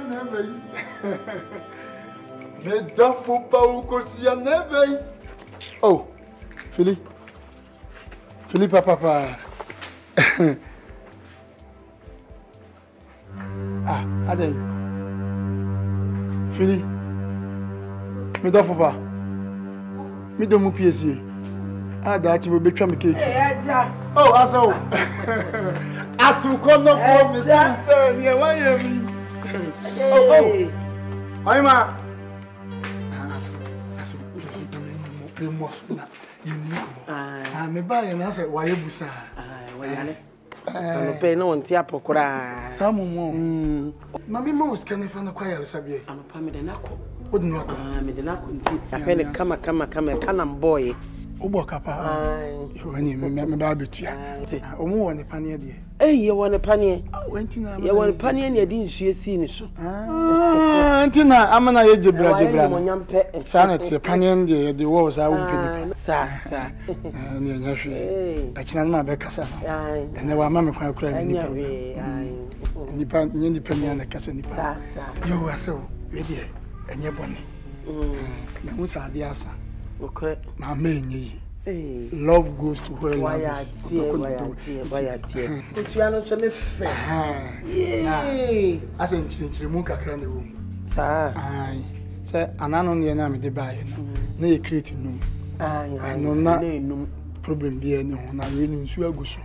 never. Me dafo pa ukosia never. Oh, Philip. Philip papa. Ah, adem. Philip. Me dafo pa. Me do mu piesi. Ah, da chi be twa me cake. Oh, aso. Asu kono for me say ni e wan ye mi. Oh. Oi ma. Asu mo na yini. Ah, me ba ye na say wa ye busa. Ah, wa yale. No pe no nti apokora. Samu mo. Mami mo scan fa na kwa yale sabie. Anopa me de nako. Wo de nako. Ah, me de nako nti. Apele kama kana boy. Ubo kapa. Wani me ba betua. Omo woni pane de. Ye woni pane. Wantina. Ye woni pane ne de nsuo si ni so. Antina amana ye jebra. Mo nyampe. Sana te pane de de wo sa wo pedi. Sa. Ni nya hwe. Akina na be kasa na. Ene wa ma me kwa kura ni nipa. Nipa na kasa nipa. Yo aso we de enye bone. Me hu sa ade asa. Okay. My main love goes to where love is. Why but you are not so fair. As in Chimun Kakran the room. Sir, I say, Anano near me the buy. No, you create no. I know not problem be any one. I really sure go so.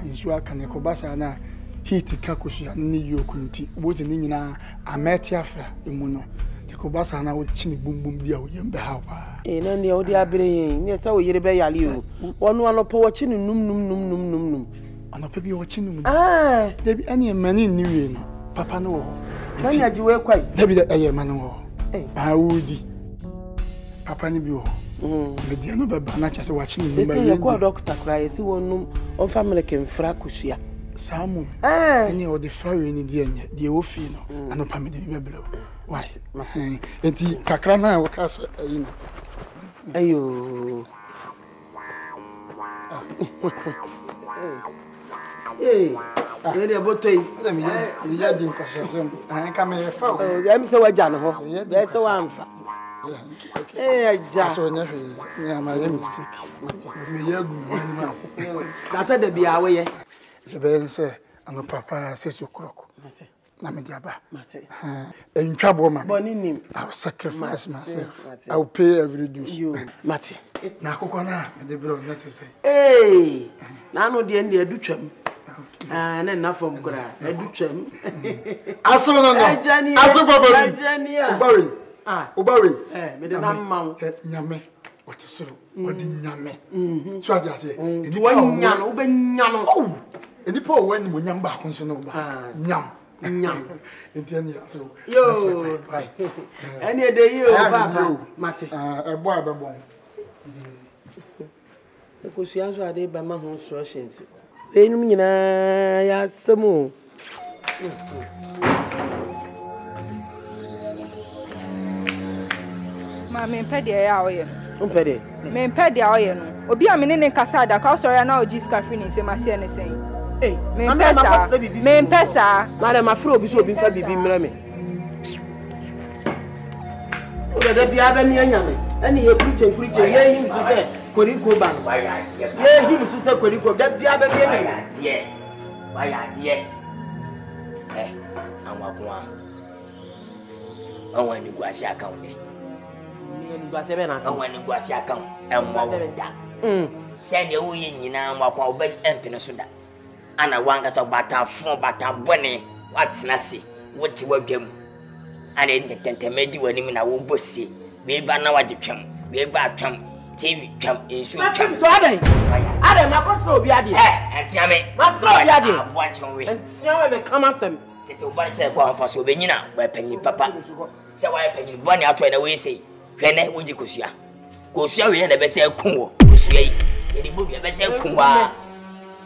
In Sua Kanekobasa na heat Kakushi and New York. What in Nina, I met Yafra in Muno. Kobasa na wo chini bum dia wo yembe ha pa na ne wo dia bere yin ne sa wo yire be yale o wono anopo wo chini num anopo bi wo chini num debi ane mani ni we no papa no wo nani aji we kwai debi da eye mani wo ba wudi papa ni bi wo me dia no baba na cha se wa chini num ba ye ko doctor kra ye si wonum on family ke mfra kusua samu ene o de fra we ni dia nye de wo fi no anopa me de bi bebele why enti kakra na wo ka so ayi ayo ye de botoi me ya di nkosesem ka me fa o ya mi se waja no ho ya se wa amfa ja so nya hwe nya ma ye mistake me ya gu ni ma na ta de bia we ye be say ano papa say so kroko na me dia ba entwabo ma me I will sacrifice myself. I will pay every due. You mate na akoko na me de bro na to say na no de ndi adutwam na na fom kura adutwam aso no aso papa ubawe me de na mawo nyame wati soro wadi nyame so adi ase eni wa nya no be nya no eni po wani mo nyam ba kun so no ba nyam entiani so yo eni ede yo papa mate ebo abebon ko sia so ade ba ma ho instructions enum nyina ya samu ma me pede ya oye Umpede. Me pede aye no. Obi a me ne nkasa da ka sorry na oji scaffrey ni se ma se ne sen. Me pesa. Madam afro obi so obi fa bibi mra me. O da bia ba mi anya me. Ani ye kuriche ye him su se koriko ba. Ye him su se koriko da bia ba mi anya. Why adie? Anwa kwa. Anwa ni gwasi account ni. Ni gwasi be na account. Anwa ni gwasi account. Enwa da. Say ne wo yin nyina anwa kwa oba empene so da. Ana wanga so bata fon bata bone watina se. Woti wadwam. Ana entetemedi wani mi na wo bosi. Be ba na wade twam. Be ba twam. TV twam ensu twam. So Ade makoso obi ade. Entiame. Makoso obi ade. Abwanchonwe. Entiame be kama sem. Tete oba che kwa amfa so obenyina wa panyin papa. Se wa panyin bone ato na we sei. Hwene wuji kosua. Kosua we na be se kun wo. Kosua yi. Yedi bobi be se kun wa.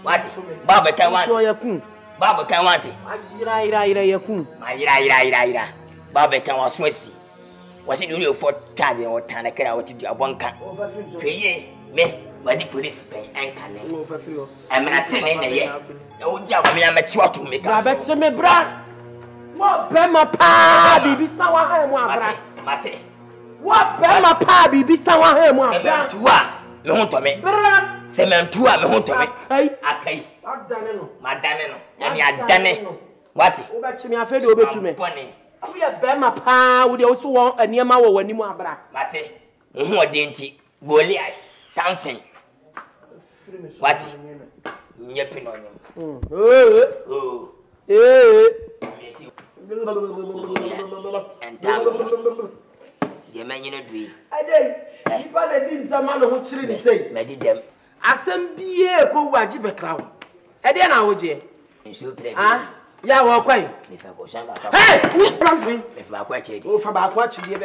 Wati. Baba kan wati. So yakun. Baba kan wati. Ira yakun. Ma ira. Baba kan wa swesi. Wasi duri ofo tade o tana kra wati di abonka. Hweye me wadi police pen enkane. Amina tene na ye. Na wodi agomina meti wato me ka. Baba tse me bra. What Bema Pa, Bibi Sawa Hemwa, Mate. What Bema Pa, Bibi Sawa Hemwa, Sementua, me hunt to me. Sementua, me hunt to me. Akai, Madaneno, and ya dane. What? Obachimi afede obetume. We are Bema Pa, we also want a near my when you are black. Mate, who are dainty, Goliath, Samson. What? Yapping on him. Oh, and damn, the man you know, I did. If I did some man who silly say, I did them. I send be a go wajibe crown. I didn't know, Jay. Ah, yeah, well, quite. If I go, hey, who comes me? If I quite it, oh, for about what you give